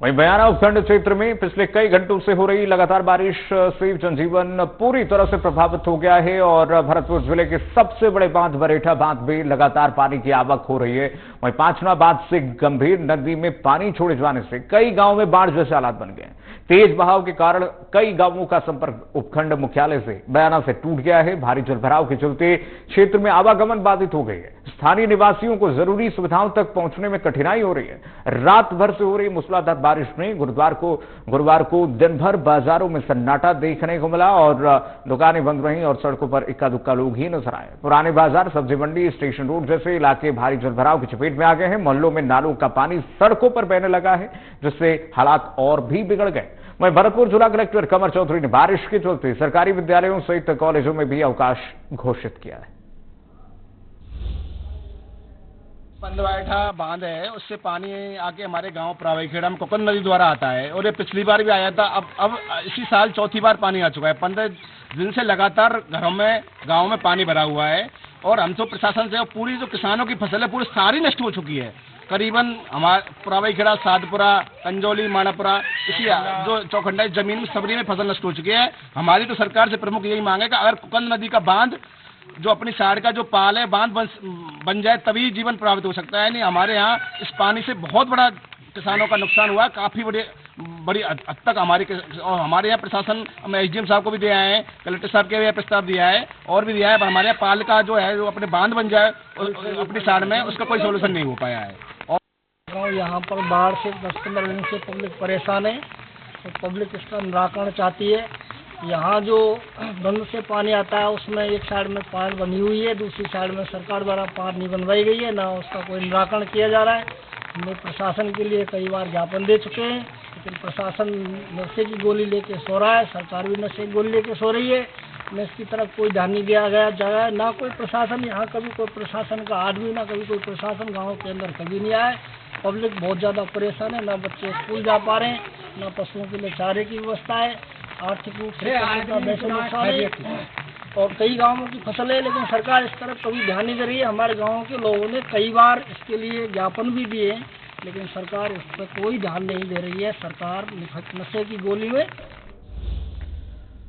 वहीं बयाना उपखंड क्षेत्र में पिछले कई घंटों से हो रही लगातार बारिश से जनजीवन पूरी तरह से प्रभावित हो गया है और भरतपुर जिले के सबसे बड़े बांध बरेठा बांध में लगातार पानी की आवक हो रही है। वहीं पांचना बांध से गंभीर नदी में पानी छोड़े जाने से कई गांवों में बाढ़ जैसे हालात बन गए। तेज बहाव के कारण कई गांवों का संपर्क उपखंड मुख्यालय से बयाना से टूट गया है। भारी जलभराव के चलते क्षेत्र में आवागमन बाधित हो गई है। स्थानीय निवासियों को जरूरी सुविधाओं तक पहुंचने में कठिनाई हो रही है। रात भर से हो रही मूसलाधार बारिश में गुरुवार को दिन भर बाजारों में सन्नाटा देखने को मिला और दुकानें बंद रहीं और सड़कों पर इक्का दुक्का लोग ही नजर आए। पुराने बाजार, सब्जी मंडी, स्टेशन रोड जैसे इलाके भारी जलभराव की चपेट में आ गए हैं। मोहल्लों में नालों का पानी सड़कों पर बहने लगा है, जिससे हालात और भी बिगड़ गए। वहीं भरतपुर जिला कलेक्टर कमर चौधरी ने बारिश के चलते सरकारी विद्यालयों सहित कॉलेजों में भी अवकाश घोषित किया है। बंदवाइठा बांध है, उससे पानी आके हमारे गांव प्रावईखेड़ा में कोकन नदी द्वारा आता है और ये पिछली बार भी आया था। अब इसी साल चौथी बार पानी आ चुका है। 15 दिन से लगातार घरों में, गांव में पानी भरा हुआ है और हम तो प्रशासन से पूरी जो किसानों की फसल है पूरी सारी नष्ट हो चुकी है। करीबन हमारे प्रावईखेड़ा, साधपुरा, कंजौली, माणापुरा, इसी जो चौखंडा जमीन में सबरी में फसल नष्ट हो चुकी है। हमारी तो सरकार से प्रमुख यही मांग है कि अगर कोकन नदी का बांध जो अपनी साइड का जो पाल है बांध बन जाए तभी जीवन प्रभावित हो सकता है। नहीं, हमारे यहाँ इस पानी से बहुत बड़ा किसानों का नुकसान हुआ है। काफी बड़ी हद तक और हमारे यहाँ प्रशासन, हम एसडीएम साहब को भी दिया है, कलेक्टर साहब के भी प्रस्ताव दिया है और भी दिया है, पर हमारे यहाँ पाल का जो है, जो अपने बांध बन जाए अपनी साइड में, उसका कोई सोल्यूशन नहीं हो पाया है। और यहाँ पर बाढ़ से 10-15 दिन से पब्लिक परेशान है तो पब्लिक इसका निराकरण चाहती है। यहाँ जो बंद से पानी आता है उसमें एक साइड में पाल बनी हुई है, दूसरी साइड में सरकार द्वारा पाल नहीं बनवाई गई है, ना उसका कोई निराकरण किया जा रहा है। हमने प्रशासन के लिए कई बार ज्ञापन दे चुके हैं, लेकिन प्रशासन नशे की गोली लेके सो रहा है, सरकार भी नशे की गोली लेके सो रही है। न इसकी तरफ कोई ध्यान नहीं दिया गया जा रहा है, ना कोई प्रशासन यहाँ कभी कोई प्रशासन का आदमी, ना कभी कोई प्रशासन गाँव के अंदर कभी नहीं आया। पब्लिक बहुत ज़्यादा परेशान है, ना बच्चे स्कूल जा पा रहे हैं, ना पशुओं के लिए चारे की व्यवस्था है, आर्थिक रूप से वैसे नुकसान है और कई गांवों की फसल है, लेकिन सरकार इस तरफ कभी ध्यान नहीं दे रही है। हमारे गांवों के लोगों ने कई बार इसके लिए ज्ञापन भी दिए, लेकिन सरकार उस पर कोई ध्यान नहीं दे रही है। सरकार नशे की गोली में